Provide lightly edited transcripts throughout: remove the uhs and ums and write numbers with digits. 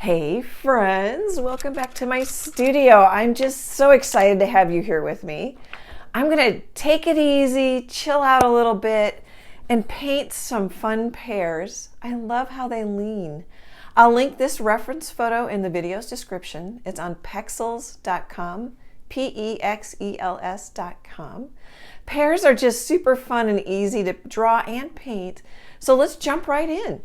Hey friends, welcome back to my studio. I'm just so excited to have you here with me. I'm gonna take it easy, chill out a little bit, and paint some fun pears. I love how they lean. I'll link this reference photo in the video's description. It's on pexels.com, P-E-X-E-L-S.com. Pears are just super fun and easy to draw and paint, so let's jump right in.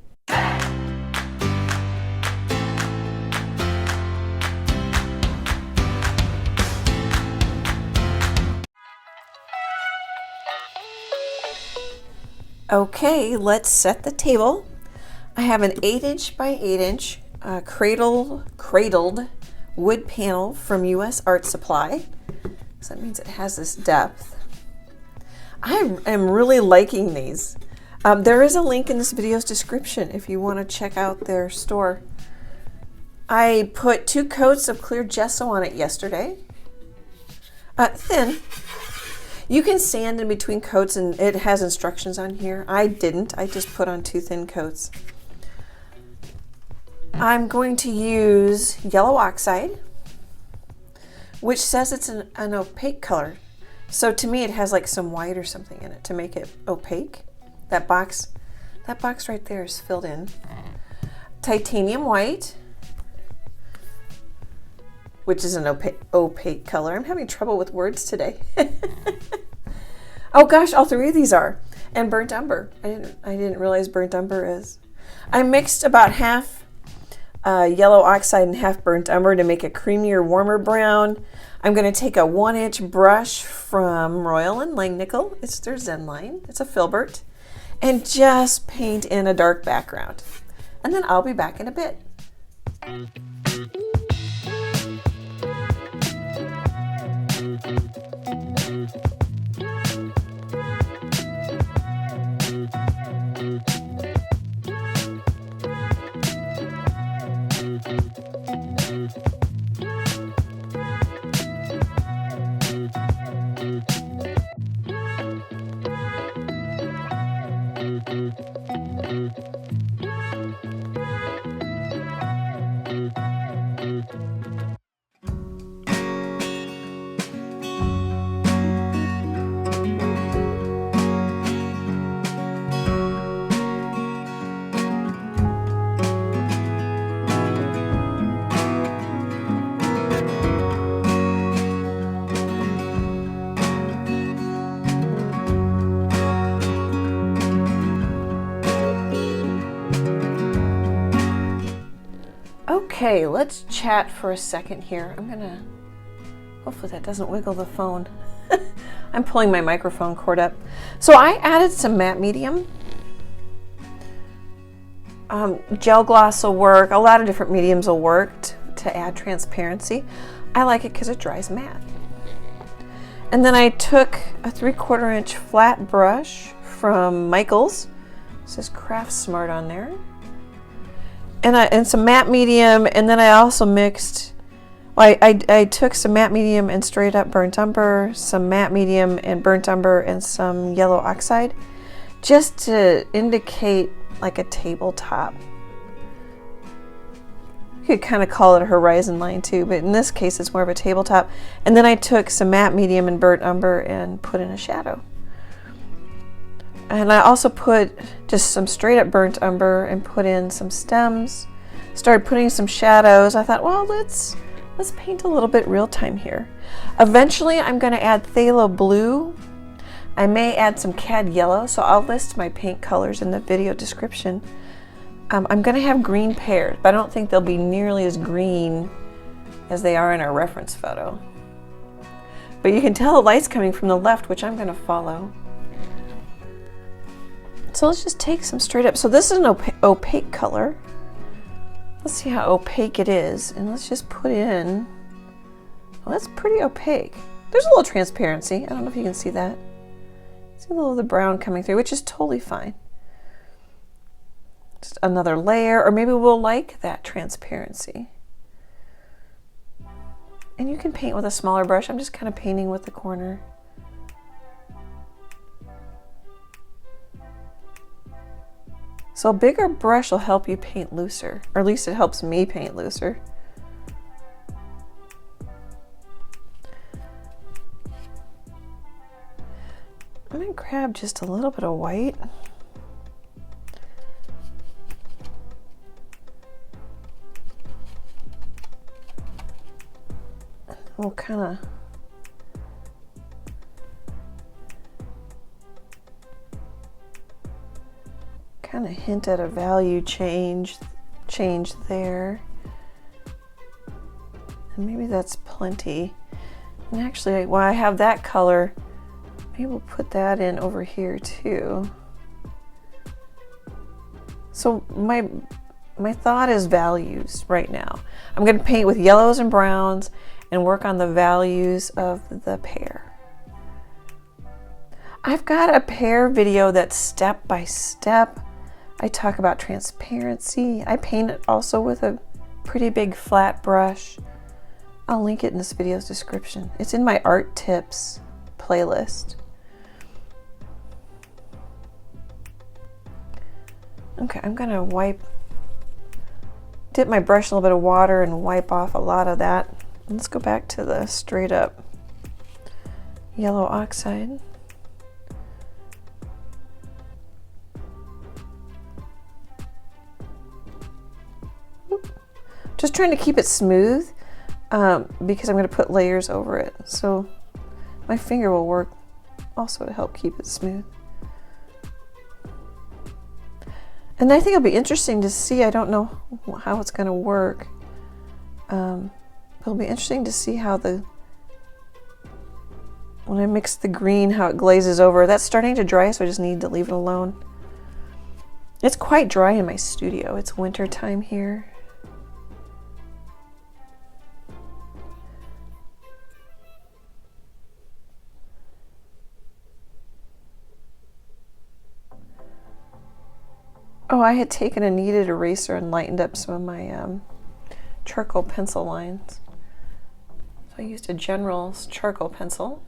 Okay, let's set the table. I have an 8" by 8" cradled wood panel from US Art Supply. So that means it has this depth. I am really liking these. There is a link in this video's description if you want to check out their store. I put 2 coats of clear gesso on it yesterday. Thin. You can sand in between coats, and it has instructions on here. I didn't. I just put on 2 thin coats. I'm going to use yellow oxide, which says it's an opaque color. So to me, it has like some white or something in it to make it opaque. That box right there is filled in. Titanium white, which is an opaque color. I'm having trouble with words today. Oh gosh, all 3 of these are. And burnt umber. I didn't realize burnt umber is. I mixed about half yellow oxide and half burnt umber to make a creamier, warmer brown. I'm going to take a 1" brush from Royal & Langnickel. It's their Zen line. It's a filbert. And just paint in a dark background. And then I'll be back in a bit. Okay, let's chat for a second here. Hopefully that doesn't wiggle the phone. I'm pulling my microphone cord up. So I added some matte medium. Gel gloss will work. A lot of different mediums will work to add transparency. I like it because it dries matte. And then I took a 3/4 inch flat brush from Michaels. It says Craft Smart on there. And some matte medium, and then I also mixed, I took some matte medium and straight up burnt umber, some matte medium and burnt umber, and some yellow oxide, just to indicate like a tabletop. You could kind of call it a horizon line too, but in this case it's more of a tabletop. And then I took some matte medium and burnt umber and put in a shadow. And I also put just some straight up burnt umber and put in some stems. Started putting some shadows. I thought, well, let's paint a little bit real time here. Eventually I'm going to add phthalo blue. I may add some cad yellow, so I'll list my paint colors in the video description. I'm going to have green pears, but I don't think they'll be nearly as green as they are in our reference photo. But you can tell the light's coming from the left, which I'm going to follow. So let's just take some straight up. So this is an opaque color. Let's see how opaque it is. And let's just put in, well, that's pretty opaque. There's a little transparency. I don't know if you can see that. See a little of the brown coming through, which is totally fine. Just another layer, or maybe we'll like that transparency. And you can paint with a smaller brush. I'm just kind of painting with the corner. So a bigger brush will help you paint looser, or at least it helps me paint looser. I'm going to grab just a little bit of white. We'll kind of hint at a value change there. And maybe that's plenty. And actually, while I have that color, maybe we'll put that in over here too. So my thought is values right now. I'm going to paint with yellows and browns and work on the values of the pear. I've got a pear video that's step by step. I talk about transparency. I paint it also with a pretty big flat brush. I'll link it in this video's description. It's in my art tips playlist. Okay, I'm gonna dip my brush in a little bit of water and wipe off a lot of that. Let's go back to the straight up yellow oxide. Just trying to keep it smooth because I'm going to put layers over it. So my finger will work also to help keep it smooth. And I think it'll be interesting to see. I don't know how it's going to work. It'll be interesting to see how when I mix the green, how it glazes over. That's starting to dry, so I just need to leave it alone. It's quite dry in my studio. It's winter time here. Oh, I had taken a kneaded eraser and lightened up some of my charcoal pencil lines. So I used a General's charcoal pencil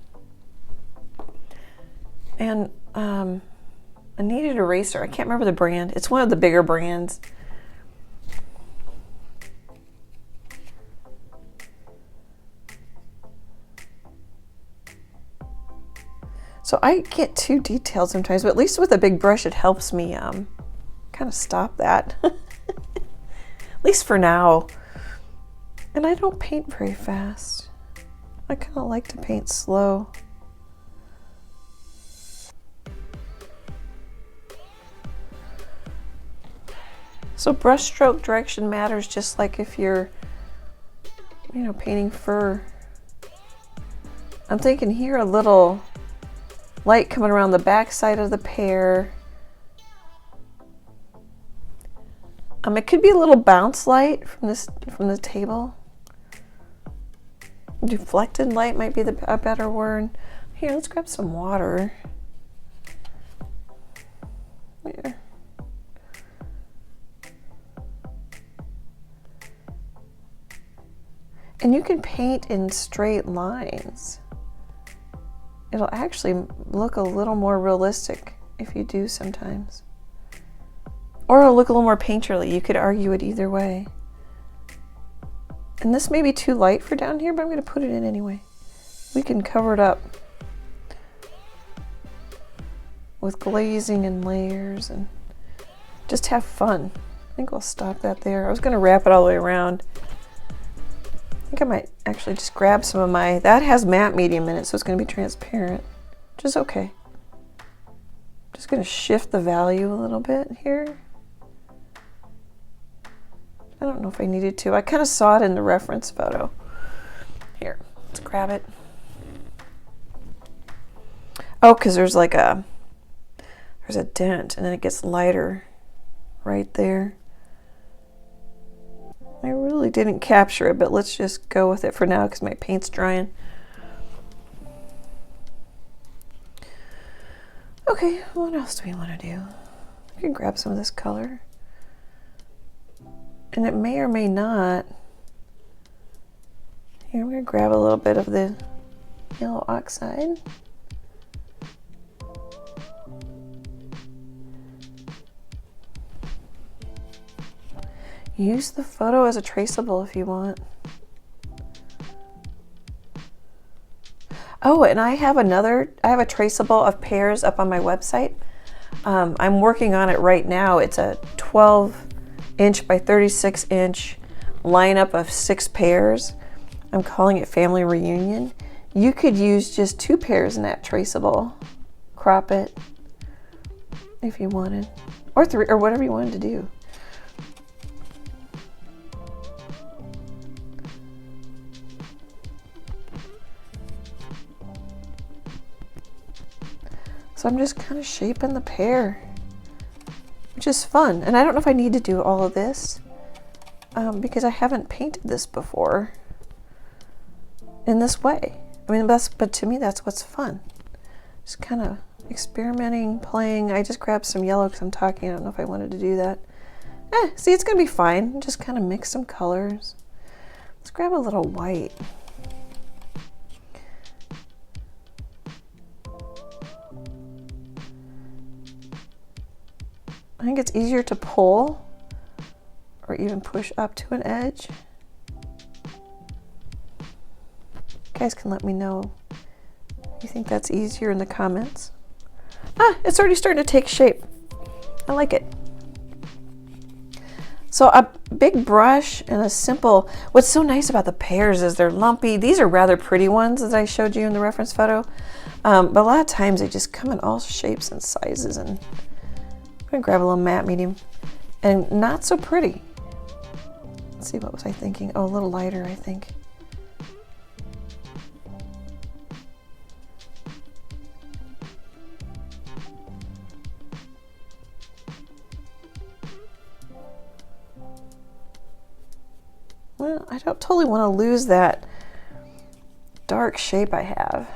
and a kneaded eraser. I can't remember the brand. It's one of the bigger brands. So I get too detailed sometimes, but at least with a big brush it helps me kind of stop that. At least for now. And I don't paint very fast. I kind of like to paint slow. So brush stroke direction matters, just like if you're, painting fur. I'm thinking here a little light coming around the back side of the pear. It could be a little bounce light from the table. Deflected light might be a better word. Here, let's grab some water. Here. And you can paint in straight lines. It'll actually look a little more realistic if you do sometimes. Or it'll look a little more painterly. You could argue it either way. And this may be too light for down here, but I'm going to put it in anyway. We can cover it up with glazing and layers and just have fun. I think we'll stop that there. I was going to wrap it all the way around. I think I might actually just grab some of that has matte medium in it, so it's going to be transparent, which is okay. Just going to shift the value a little bit here. I don't know if I needed to. I kind of saw it in the reference photo. Here, let's grab it. Oh, because there's a dent, and then it gets lighter right there. I really didn't capture it, but let's just go with it for now because my paint's drying. Okay, what else do we want to do? I can grab some of this color. And it may or may not. Here, I'm going to grab a little bit of the yellow oxide. Use the photo as a traceable if you want. Oh, and I have a traceable of pears up on my website. I'm working on it right now. It's a 12-inch by 36-inch lineup of 6 pears. I'm calling it Family Reunion. You could use just 2 pears in that traceable. Crop it if you wanted, or 3, or whatever you wanted to do. So I'm just kind of shaping the pear, which is fun. And I don't know if I need to do all of this because I haven't painted this before in this way. I mean, but to me, that's what's fun. Just kind of experimenting, playing. I just grabbed some yellow because I'm talking. I don't know if I wanted to do that. See, it's going to be fine. Just kind of mix some colors. Let's grab a little white. I think it's easier to pull or even push up to an edge. You guys can let me know if you think that's easier in the comments. It's already starting to take shape. I like it. So a big brush and a simple, what's so nice about the pears is they're lumpy. These are rather pretty ones that I showed you in the reference photo. But a lot of times they just come in all shapes and sizes, and I'm gonna grab a little matte medium and not so pretty. Let's see, what was I thinking? Oh, a little lighter, I think. Well, I don't totally want to lose that dark shape I have.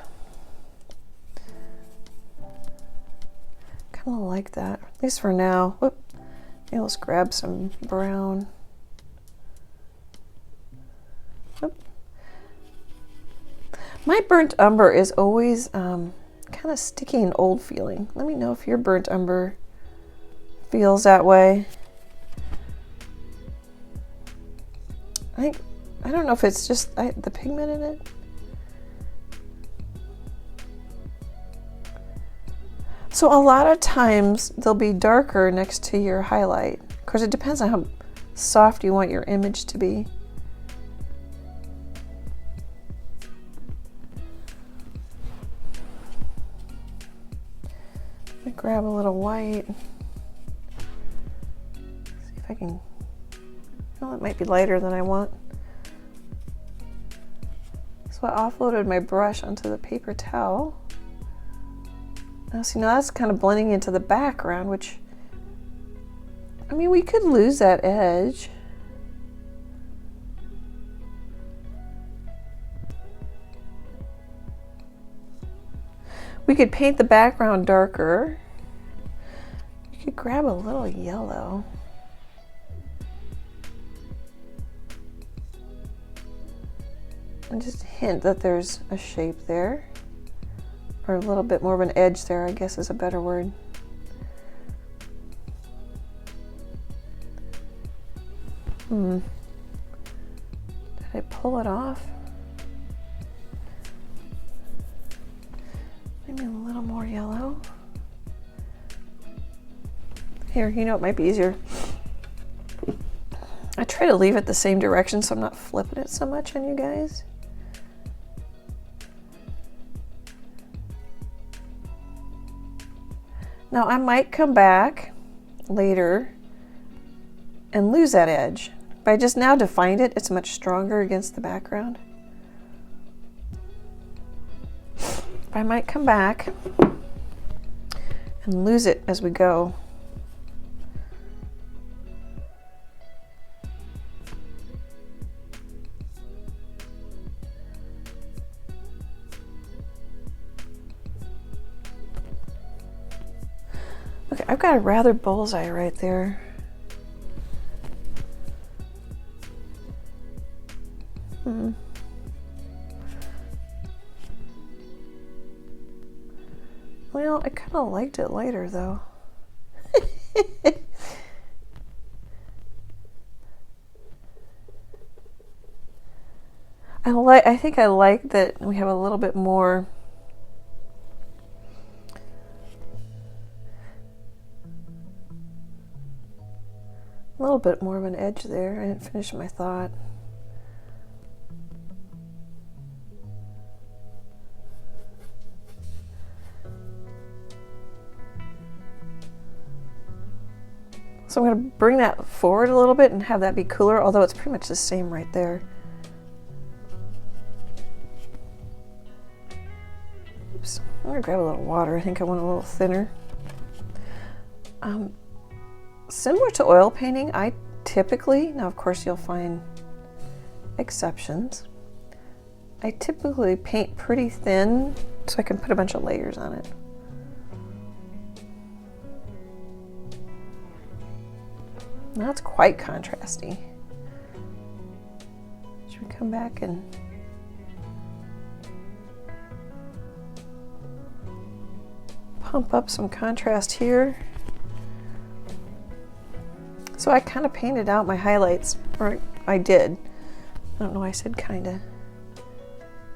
Kind of like that, at least for now. Whoop. Maybe let's grab some brown. Whoop. My burnt umber is always kind of sticky and old feeling. Let me know if your burnt umber feels that way. I don't know if it's just the pigment in it. So a lot of times they'll be darker next to your highlight. Of course, it depends on how soft you want your image to be. Let me grab a little white. See if I can. Well, it might be lighter than I want. So I offloaded my brush onto the paper towel. Now see, now that's kind of blending into the background, which, I mean, we could lose that edge. We could paint the background darker. You could grab a little yellow. And just hint that there's a shape there. Or a little bit more of an edge there, I guess is a better word. Did I pull it off? Maybe a little more yellow. Here, you know, it might be easier. I try to leave it the same direction so I'm not flipping it so much on you guys. Now I might come back later and lose that edge, but I just now defined it. It's much stronger against the background. I might come back and lose it as we go. Okay, I've got a rather bullseye right there. Well, I kind of liked it lighter though. I think I like that we have a little bit more of an edge there. I didn't finish my thought. So I'm going to bring that forward a little bit and have that be cooler, although it's pretty much the same right there. Oops, I'm going to grab a little water. I think I want a little thinner. Similar to oil painting, I typically, now of course you'll find exceptions, I typically paint pretty thin so I can put a bunch of layers on it. Now it's quite contrasty. Should we come back and pump up some contrast here? So I kind of painted out my highlights, or I did. I don't know why I said kinda.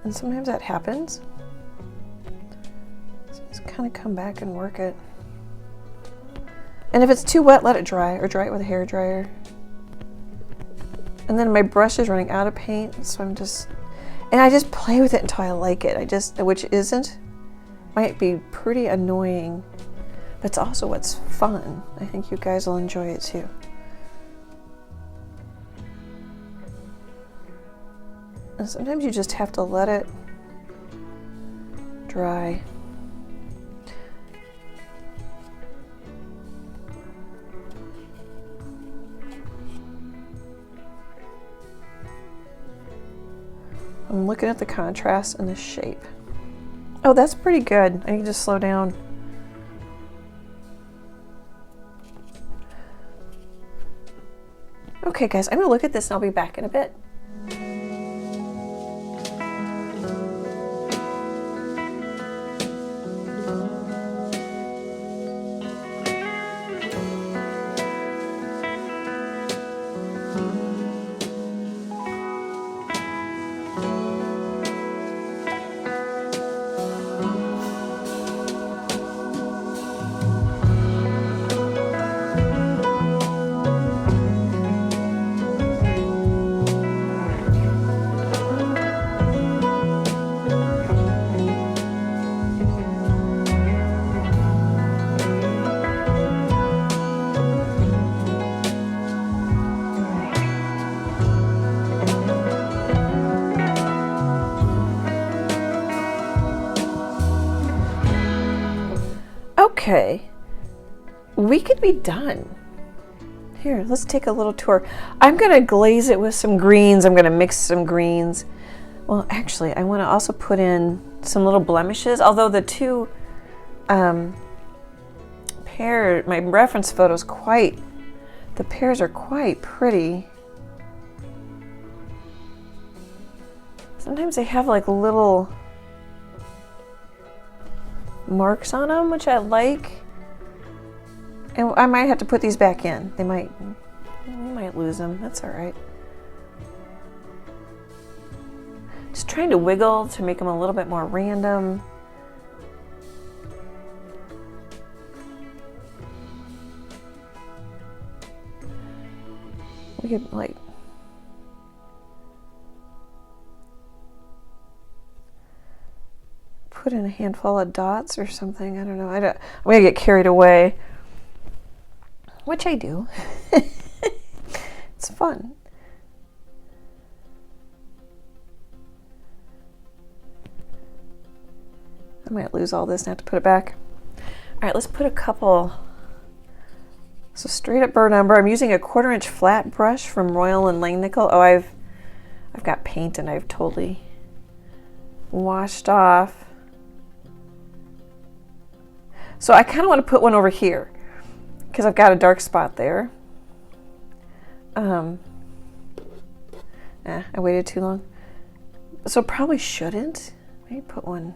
And sometimes that happens. So just kind of come back and work it. And if it's too wet, let it dry, or dry it with a hair dryer. And then my brush is running out of paint, so I just play with it until I like it. Which might be pretty annoying, but it's also what's fun. I think you guys will enjoy it too. And sometimes you just have to let it dry. I'm looking at the contrast and the shape. Oh, that's pretty good. I need to slow down. Okay, guys, I'm gonna look at this and I'll be back in a bit. Okay, we could be done. Here, let's take a little tour. I'm gonna glaze it with some greens. I'm gonna mix some greens. Well, actually, I wanna also put in some little blemishes, although the two pear, my reference photos the pears are quite pretty. Sometimes they have like little marks on them, which I like. And I might have to put these back in. We might lose them. That's all right. Just trying to wiggle to make them a little bit more random. We could like put in a handful of dots or something. I don't know. I'm gonna get carried away, which I do. It's fun. I might lose all this and have to put it back. All right, let's put a couple. So straight up burnt umber. I'm using a 1/4 inch flat brush from Royal and Langnickel. Oh, I've got paint and I've totally washed off. So I kind of want to put one over here because I've got a dark spot there. I waited too long. So probably shouldn't. Maybe put one.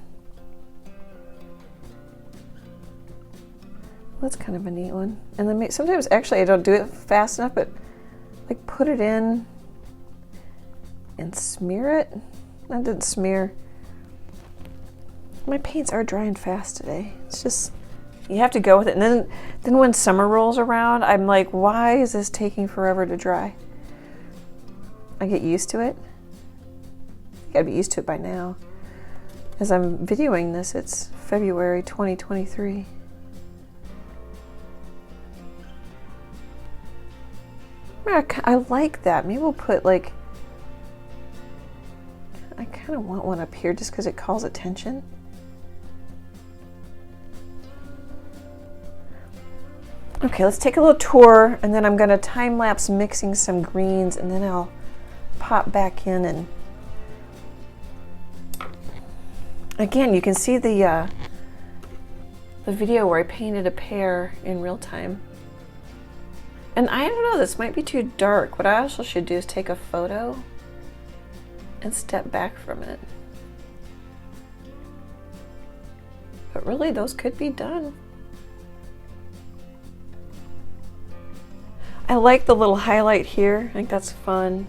That's kind of a neat one. And then sometimes actually I don't do it fast enough, but like put it in and smear it. that didn't smear. My paints are drying fast today. It's just, you have to go with it. And then when summer rolls around, I'm like, why is this taking forever to dry? I get used to it. I gotta be used to it by now. As I'm videoing this, it's February 2023. I like that. Maybe we'll put like, I kind of want one up here just because it calls attention. Okay, let's take a little tour, and then I'm going to time-lapse mixing some greens, and then I'll pop back in. And again, you can see the video where I painted a pear in real time. And I don't know, this might be too dark. What I also should do is take a photo and step back from it. But really, those could be done. I like the little highlight here. I think that's fun.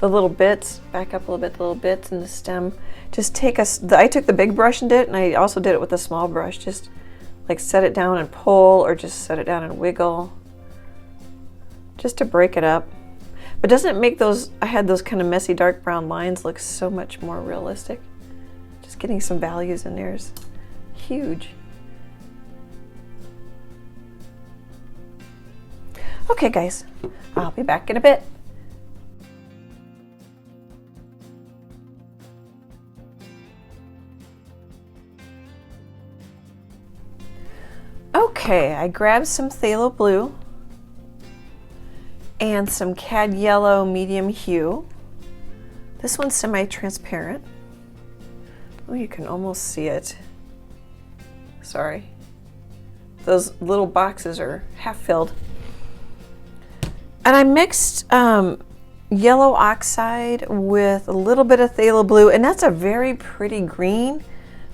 The little bits, back up a little bit, the little bits in the stem. Just take I took the big brush and did it, and I also did it with a small brush. Just like set it down and pull, or just set it down and wiggle. Just to break it up. But doesn't it make those, I had those kind of messy dark brown lines look so much more realistic? Just getting some values in there is huge. Okay guys, I'll be back in a bit. Okay, I grabbed some phthalo blue and some cad yellow medium hue. This one's semi-transparent. Oh, you can almost see it. Sorry. Those little boxes are half filled. And I mixed yellow oxide with a little bit of phthalo blue, and that's a very pretty green,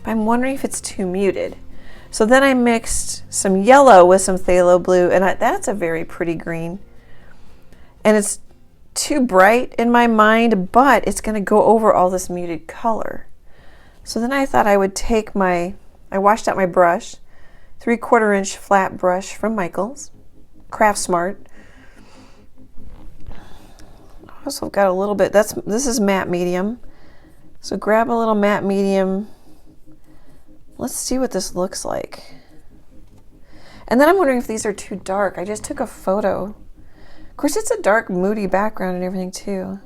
but I'm wondering if it's too muted. So then I mixed some yellow with some phthalo blue, and that's a very pretty green. And it's too bright in my mind, but it's going to go over all this muted color. So then I thought I would take I washed out my brush, 3/4 inch flat brush from Michaels, Craft Smart. Also got a little bit, this is matte medium. So grab a little matte medium. Let's see what this looks like. And then I'm wondering if these are too dark. I just took a photo. Of course, it's a dark, moody background and everything too.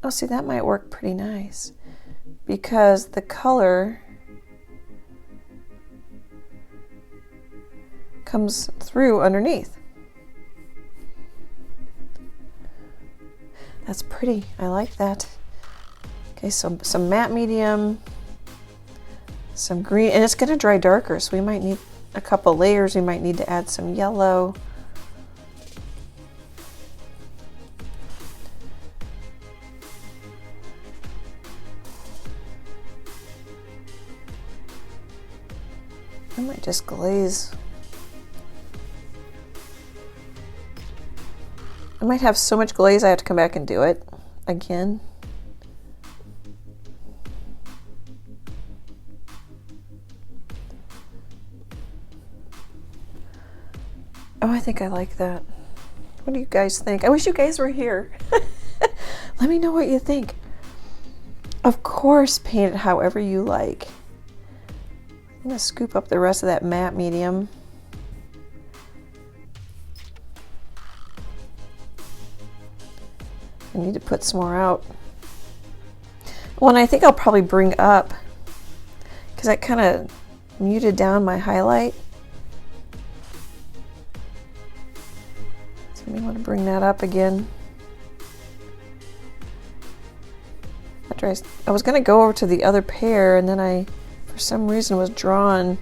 Oh, see, that might work pretty nice because the color comes through underneath. That's pretty. I like that. Okay, so some matte medium, some green, and it's going to dry darker, so we might need a couple layers. We might need to add some yellow. I might just glaze. I might have so much glaze I have to come back and do it again. Oh, I think I like that. What do you guys think? I wish you guys were here. Let me know what you think. Of course, paint it however you like. I'm going to scoop up the rest of that matte medium. I need to put some more out. One I think I'll probably bring up, because I kind of muted down my highlight. So we want to bring that up again. After I was going to go over to the other pear, and then I, for some reason, was drawn.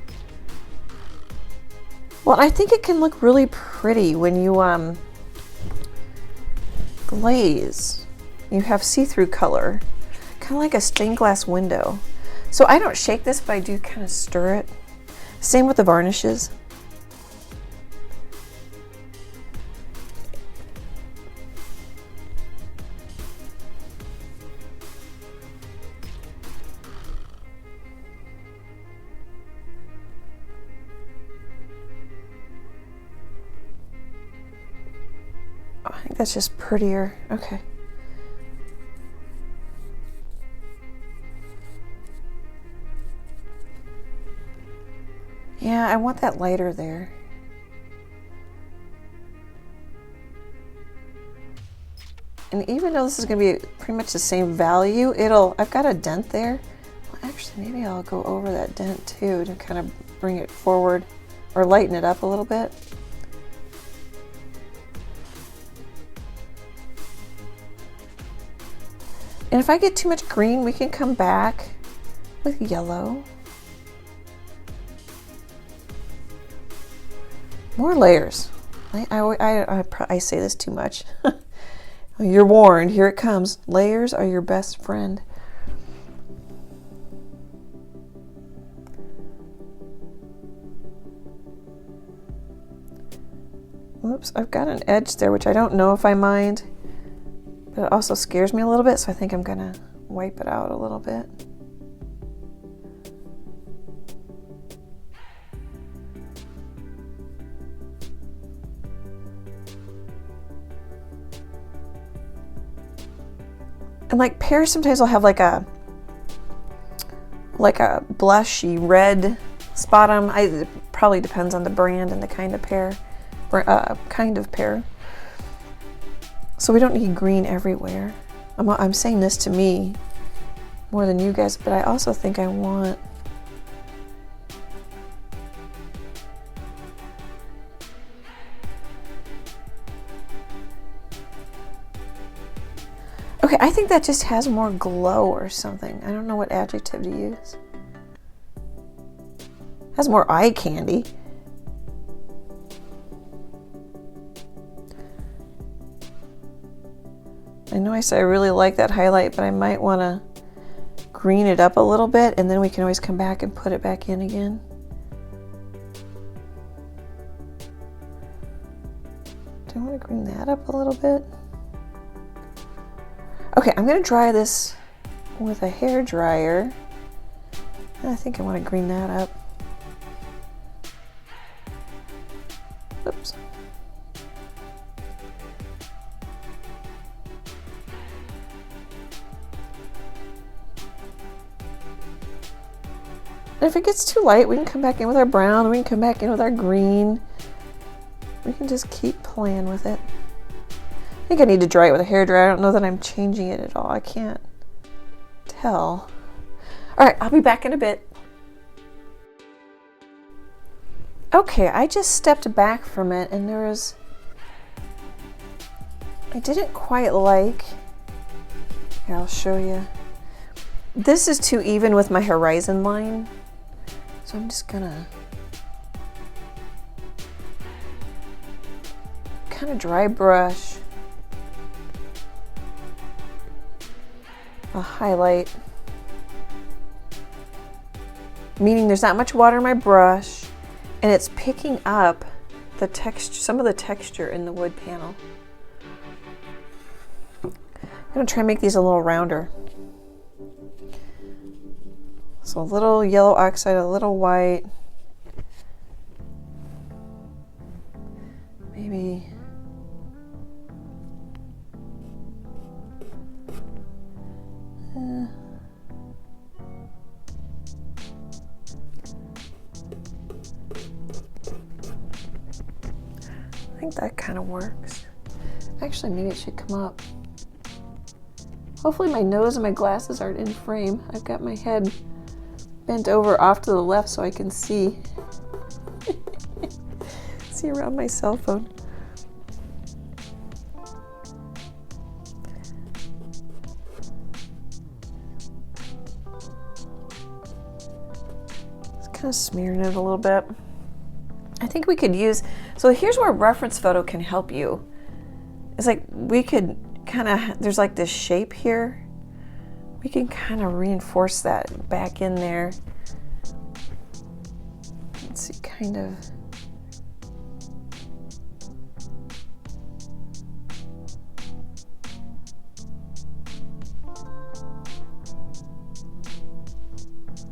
Well, I think it can look really pretty when you glaze. You have see-through color, kind of like a stained glass window. So I don't shake this, but I do kind of stir it. Same with the varnishes. think that's just prettier. Okay. Yeah, I want that lighter there. And even though this is going to be pretty much the same value, I've got a dent there. Well, actually, maybe I'll go over that dent too to kind of bring it forward or lighten it up a little bit. And if I get too much green, we can come back with yellow. More layers. I say this too much. You're warned. Here it comes. Layers are your best friend. Whoops, I've got an edge there, which I don't know if I mind, but it also scares me a little bit, so I think I'm gonna wipe it out a little bit. And like pears, sometimes will have like a blushy red spot on them. It probably depends on the brand and the kind of pear. So we don't need green everywhere. I'm saying this to me more than you guys, but I also think I want okay, I think that just has more glow or something. I don't know what adjective to use. Has more eye candy. I know I said I really like that highlight, but I might want to green it up a little bit, and then we can always come back and put it back in again. Do I want to green that up a little bit? Okay, I'm going to dry this with a hair dryer. I think I want to green that up. Oops. And if it gets too light, we can come back in with our brown, we can come back in with our green. We can just keep playing with it. I think I need to dry it with a hairdryer. I don't know that I'm changing it at all. I can't tell. All right, I'll be back in a bit. Okay, I just stepped back from it and I didn't quite like, here, I'll show you. This is too even with my horizon line. So I'm just gonna kind of dry brush a highlight, meaning there's not much water in my brush and it's picking up the texture, some of the texture in the wood panel. I'm gonna try and make these a little rounder. So a little yellow oxide, a little white, maybe I think that kind of works. Actually, maybe it should come up. Hopefully my nose and my glasses aren't in frame. I've got my head bent over off to the left so I can see see around my cell phone. Just kind of smearing it a little bit. I think we could use, so here's where reference photo can help you. It's like we could kind of, there's like this shape here. We can kind of reinforce that back in there. Let's see, kind of.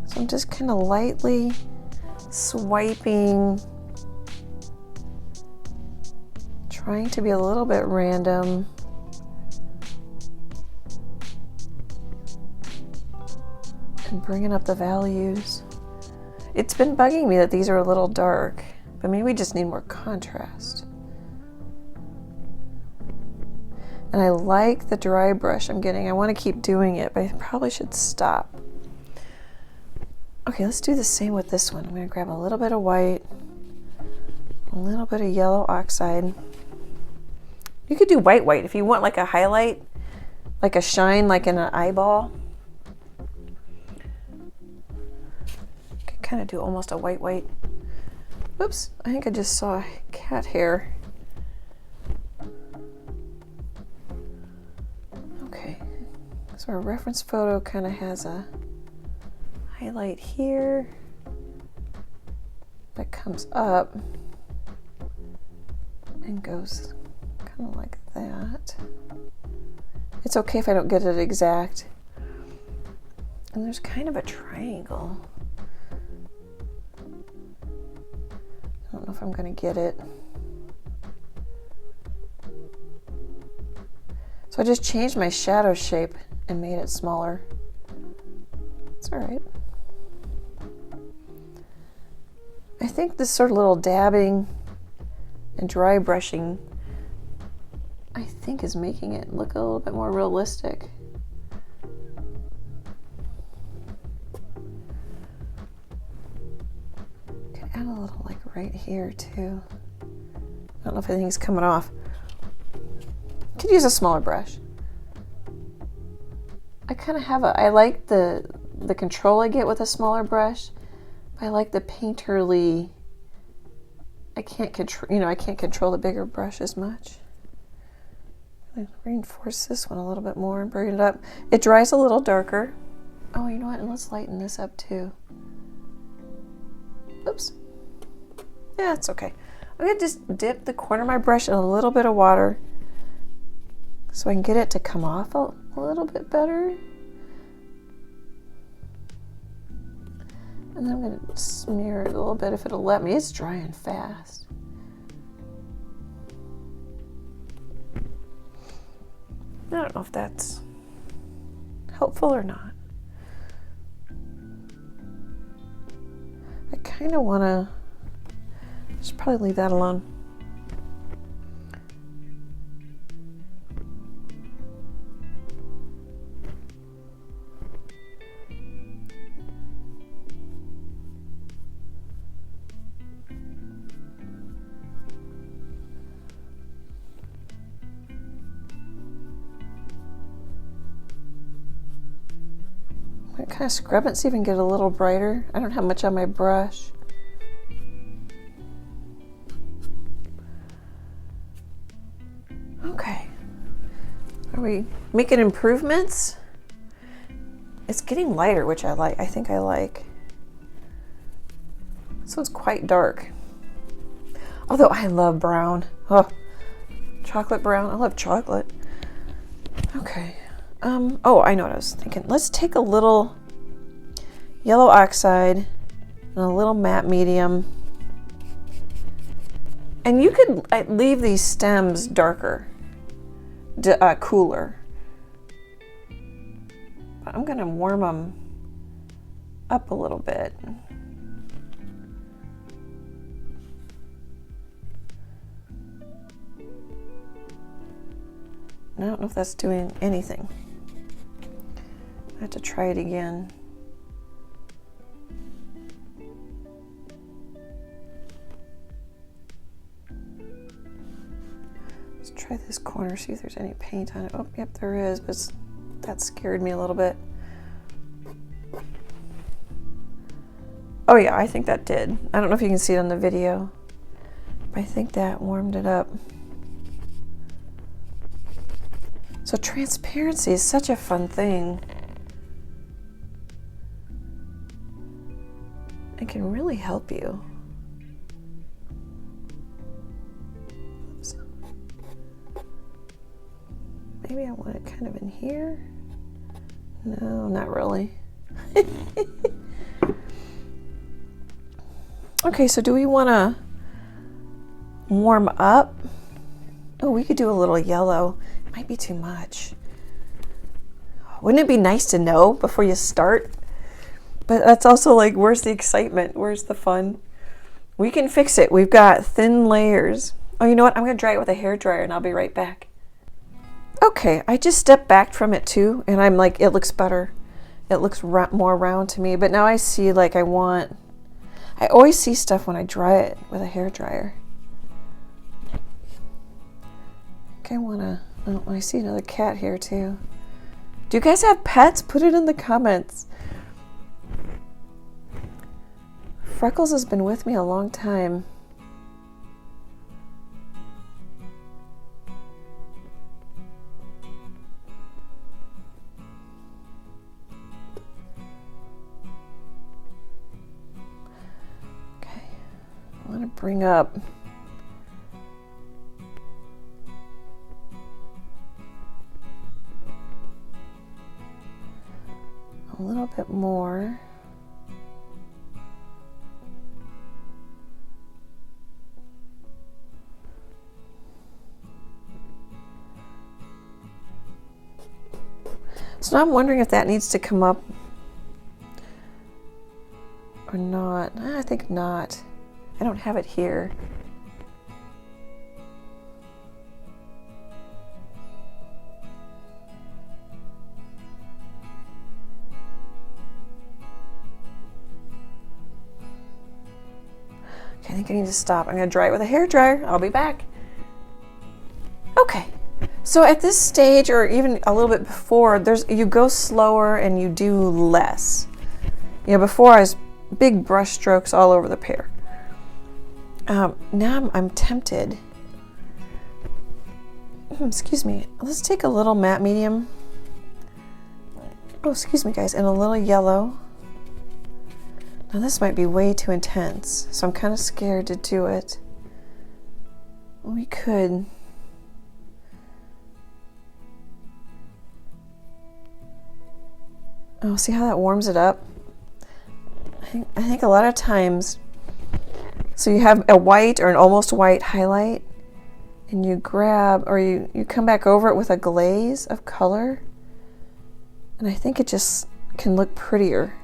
So I'm just kind of lightly swiping, trying to be a little bit random. And bringing up the values. It's been bugging me that these are a little dark, but maybe we just need more contrast. And I like the dry brush I'm getting. I want to keep doing it, but I probably should stop. Okay, let's do the same with this one. I'm going to grab a little bit of white, a little bit of yellow oxide. You could do white if you want like a highlight, like a shine, like in an eyeball. You could kind of do almost a white. Oops, I think I just saw cat hair. Okay, so our reference photo kind of has a highlight here that comes up and goes kind of like that. It's okay if I don't get it exact. And there's kind of a triangle. I don't know if I'm going to get it. So I just changed my shadow shape and made it smaller. It's all right. I think this sort of little dabbing and dry brushing, I think, is making it look a little bit more realistic. Could add a little like right here too. I don't know if anything's coming off. Could use a smaller brush. I kind of have I like the control I get with a smaller brush. I like the painterly. I can't control the bigger brush as much. I'm gonna reinforce this one a little bit more and bring it up. It dries a little darker. Oh, you know what? And let's lighten this up too. Oops. Yeah, it's okay. I'm gonna just dip the corner of my brush in a little bit of water so I can get it to come off a little bit better. And then I'm going to smear it a little bit if it'll let me. It's drying fast. I don't know if that's helpful or not. I kind of want to just probably leave that alone. Kind of scrub it, see if I can get a little brighter. I don't have much on my brush. Okay. Are we making improvements? It's getting lighter, which I like. I think I like. This one's quite dark. Although I love brown. Oh, chocolate brown. I love chocolate. Okay. Oh, I know what I was thinking. Let's take a little yellow oxide and a little matte medium. And you could leave these stems darker, cooler. But I'm gonna warm them up a little bit. I don't know if that's doing anything. I have to try it again. Let's try this corner, see if there's any paint on it. Oh, yep, there is, but that scared me a little bit. Oh yeah, I think that did. I don't know if you can see it on the video, but I think that warmed it up. So transparency is such a fun thing. It can really help you. Oops. Maybe I want it kind of in here. No, not really. Okay, so do we want to warm up Oh, we could do a little yellow. It might be too much. Wouldn't it be nice to know before you start? But that's also like, where's the excitement? Where's the fun? We can fix it. We've got thin layers. Oh, you know what? I'm going to dry it with a hairdryer and I'll be right back. Okay, I just stepped back from it too, and I'm like, it looks better. It looks more round to me, but now I see like I always see stuff when I dry it with a hairdryer. Okay, oh, I see another cat here too. Do you guys have pets? Put it in the comments. Freckles has been with me a long time. Okay, I want to bring up a little bit more. So now I'm wondering if that needs to come up or not. I think not. I don't have it here. Okay, I think I need to stop. I'm going to dry it with a hairdryer. I'll be back. Okay. So at this stage, or even a little bit before, you go slower and you do less. You know, before I was big brush strokes all over the pear. Now I'm tempted. Excuse me. Let's take a little matte medium. Oh, excuse me, guys, and a little yellow. Now this might be way too intense, so I'm kind of scared to do it. We could. Oh, see how that warms it up? I think a lot of times, so you have a white or an almost white highlight, and you grab, or you come back over it with a glaze of color, and I think it just can look prettier.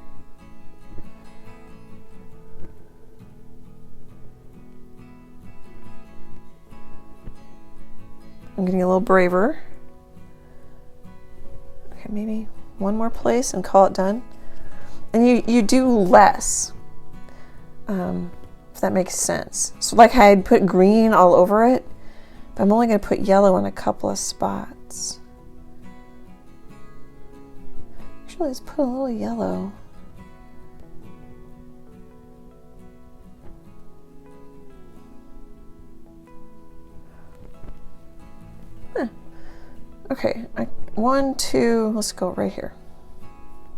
I'm getting a little braver. Okay, maybe one more place and call it done. And you do less, if that makes sense. So like I'd put green all over it, but I'm only going to put yellow in a couple of spots. Actually, let's put a little yellow. Okay, 1, 2, let's go right here.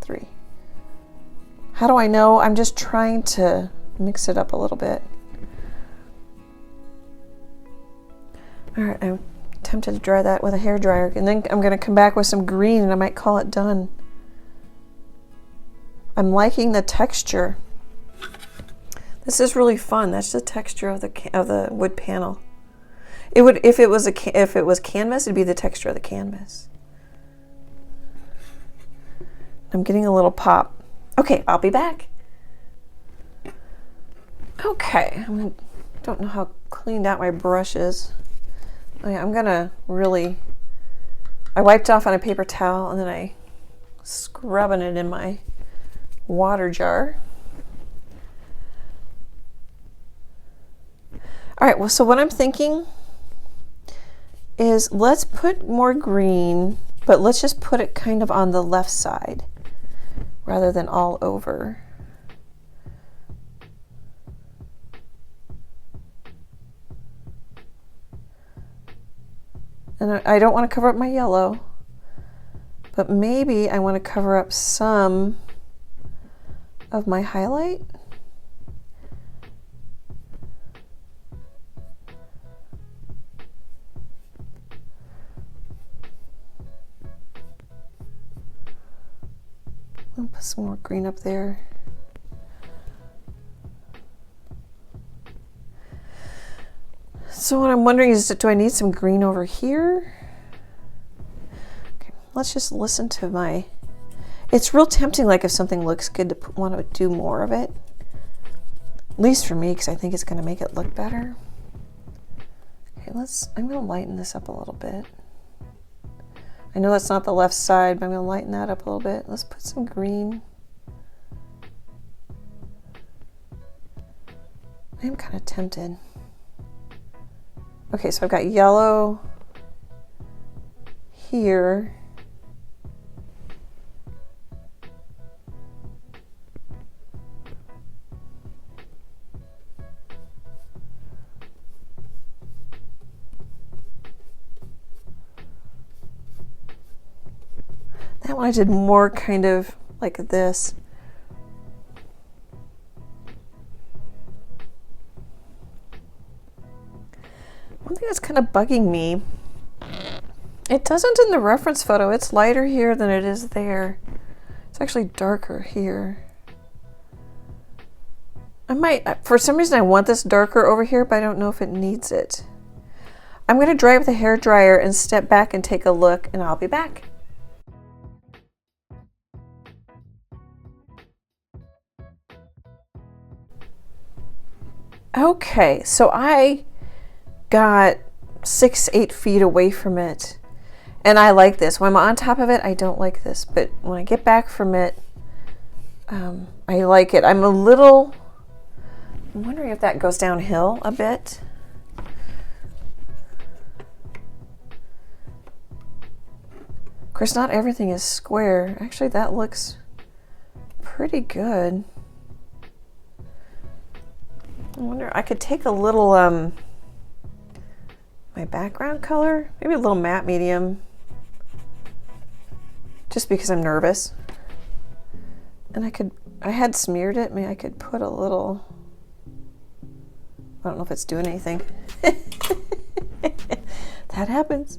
3. How do I know? I'm just trying to mix it up a little bit. All right, I'm tempted to dry that with a hairdryer, and then I'm going to come back with some green and I might call it done. I'm liking the texture. This is really fun. That's the texture of the wood panel. It would, if it was canvas, it'd be the texture of the canvas. I'm getting a little pop. Okay, I'll be back. Okay, I don't know how cleaned out my brush is. Oh yeah, I'm gonna really, I wiped off on a paper towel and then I scrubbing it in my water jar. All right, well, so what I'm thinking is let's put more green, but let's just put it kind of on the left side rather than all over. And I don't want to cover up my yellow, but maybe I want to cover up some of my highlight. I'll put some more green up there. So what I'm wondering is, do I need some green over here? Okay, let's just listen to my... It's real tempting, like if something looks good, to want to do more of it. At least for me, because I think it's going to make it look better. Okay, I'm going to lighten this up a little bit. I know that's not the left side, but I'm going to lighten that up a little bit. Let's put some green. I'm kind of tempted. Okay, so I've got yellow here. That one I did more kind of like this. One thing that's kind of bugging me, it doesn't in the reference photo. It's lighter here than it is there. It's actually darker here. I might, for some reason I want this darker over here, but I don't know if it needs it. I'm going to dry it with a hair dryer and step back and take a look, and I'll be back. Okay, so I got 6-8 feet away from it, and I like this. When I'm on top of it, I don't like this, but when I get back from it, I like it. I'm wondering if that goes downhill a bit. Of course, not everything is square. Actually, that looks pretty good. I wonder, I could take a little, my background color, maybe a little matte medium, just because I'm nervous. And I had smeared it, maybe I could put a little, I don't know if it's doing anything. That happens.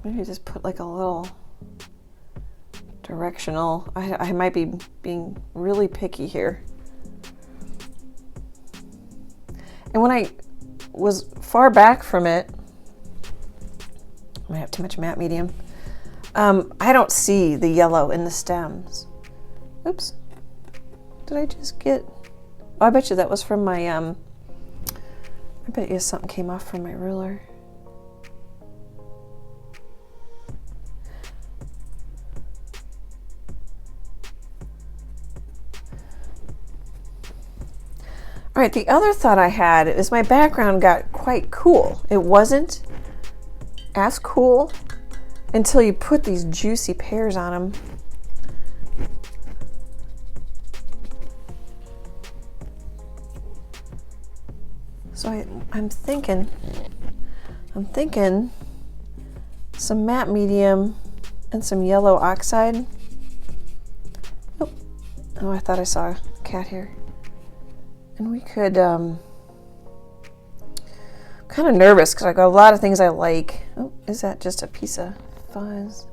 Maybe just put like a little directional. I might be being really picky here. And when I was far back from it, I might have too much matte medium. I don't see the yellow in the stems. Oops. Did I just get... Oh, I bet you that was from my... I bet you something came off from my ruler. All right, the other thought I had is my background got quite cool. It wasn't as cool until you put these juicy pears on them. So I'm thinking some matte medium and some yellow oxide. Oh, I thought I saw a cat here. And we could, kind of nervous because I got a lot of things I like. Oh, is that just a piece of fuzz?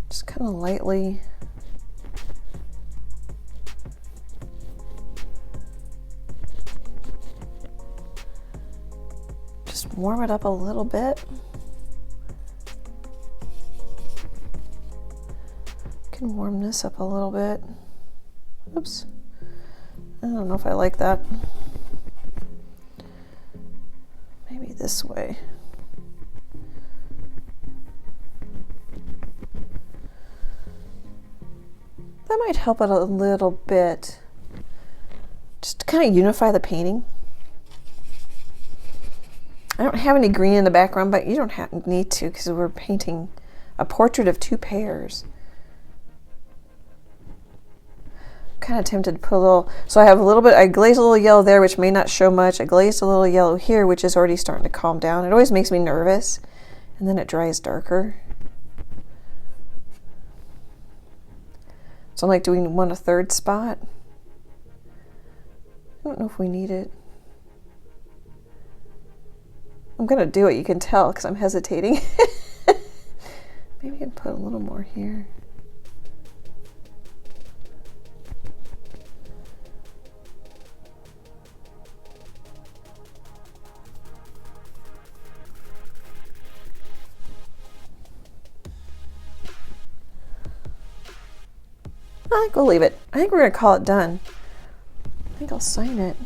Just kind of lightly. Just warm it up a little bit. Can warm this up a little bit. Oops. I don't know if I like that. Maybe this way. That might help it a little bit. Just to kind of unify the painting. I don't have any green in the background, but you don't need to because we're painting a portrait of two pears. Kind of tempted to put a little, so I have a little bit, I glazed a little yellow there, which may not show much. I glazed a little yellow here, which is already starting to calm down. It always makes me nervous, and then it dries darker. So I'm like, do we want a third spot? I don't know if we need it. I'm gonna do it, you can tell, because I'm hesitating. Maybe Maybe I can put a little more here. I think we'll leave it. I think we're going to call it done. I think I'll sign it.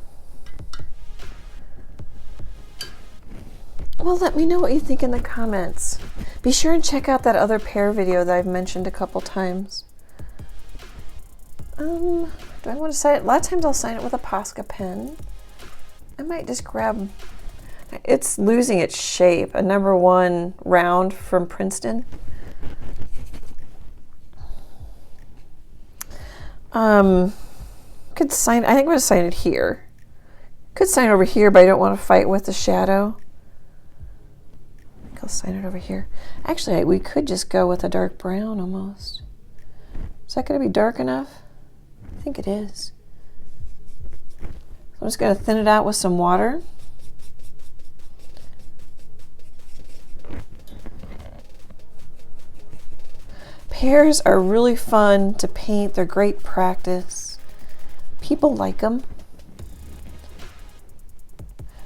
Well, let me know what you think in the comments. Be sure and check out that other pear video that I've mentioned a couple times. Do I want to sign it? A lot of times I'll sign it with a Posca pen. I might just grab, it's losing its shape, a #1 round from Princeton. Could sign, I think I'm going to sign it here. Could sign it over here, but I don't want to fight with the shadow. I think I'll sign it over here. Actually, we could just go with a dark brown almost. Is that going to be dark enough? I think it is. I'm just going to thin it out with some water. Pears are really fun to paint. They're great practice. People like them.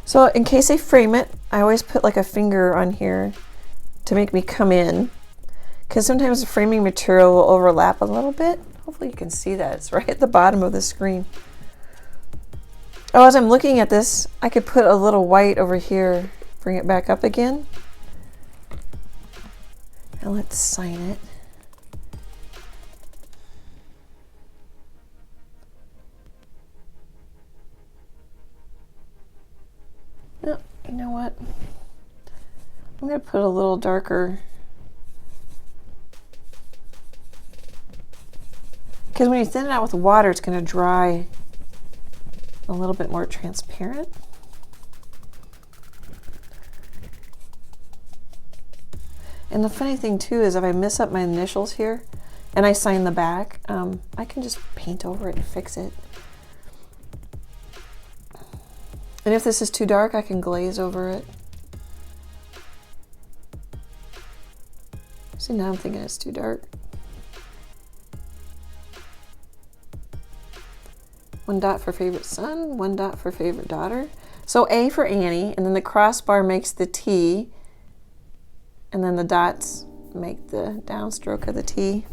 So in case I frame it, I always put like a finger on here to make me come in, because sometimes the framing material will overlap a little bit. Hopefully you can see that. It's right at the bottom of the screen. Oh, as I'm looking at this, I could put a little white over here, bring it back up again. Now let's sign it. No, you know what? I'm going to put a little darker, because when you thin it out with water, it's going to dry a little bit more transparent. And the funny thing too is if I mess up my initials here and I sign the back, I can just paint over it and fix it. And if this is too dark, I can glaze over it. See, now I'm thinking it's too dark. One dot for favorite son, one dot for favorite daughter. So A for Annie, and then the crossbar makes the T, and then the dots make the downstroke of the T.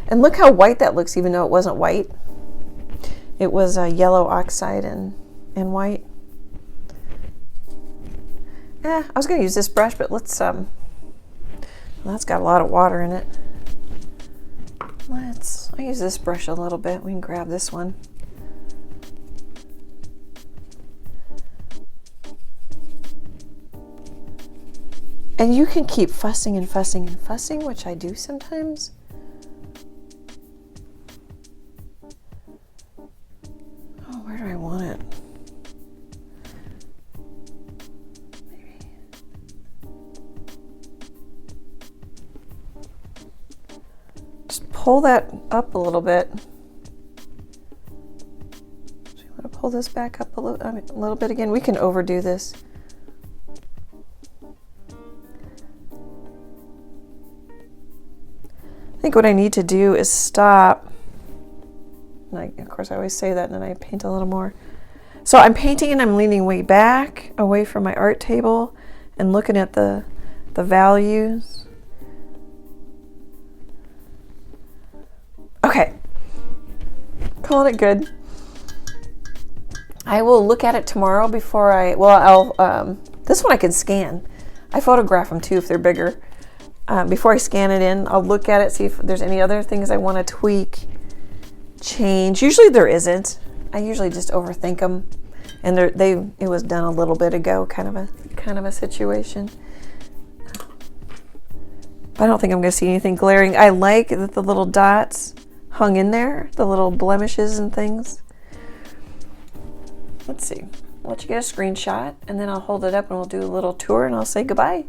And look how white that looks, even though it wasn't white. It was yellow oxide and white. I was going to use this brush, but let's, well, that's got a lot of water in it. I'll use this brush a little bit. We can grab this one. And you can keep fussing and fussing and fussing, which I do sometimes. Oh, where do I want it? Maybe. Just pull that up a little bit. So you want to pull this back up a little bit again. We can overdo this. I think what I need to do is stop. And of course, I always say that, and then I paint a little more. So I'm painting and I'm leaning way back, away from my art table, and looking at the values. Okay, calling it good. I will look at it tomorrow before this one I can scan. I photograph them too if they're bigger. Before I scan it in, I'll look at it, see if there's any other things I want to tweak, change. Usually there isn't. I usually just overthink them, and it was done a little bit ago, kind of a situation. I don't think I'm going to see anything glaring. I like that the little dots hung in there, the little blemishes and things. Let's see. I'll let you get a screenshot, and then I'll hold it up and we'll do a little tour, and I'll say goodbye.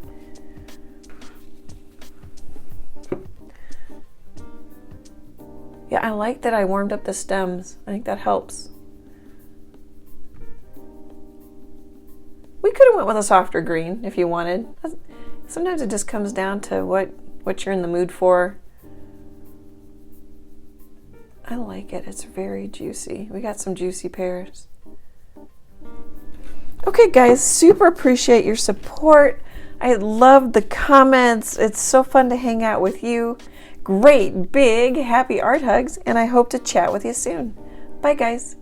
Yeah, I like that I warmed up the stems. I think that helps. We could have went with a softer green if you wanted. Sometimes it just comes down to what you're in the mood for. I like it. It's very juicy. We got some juicy pears. Okay, guys, super appreciate your support. I love the comments. It's so fun to hang out with you. Great, big, happy art hugs, and I hope to chat with you soon. Bye, guys.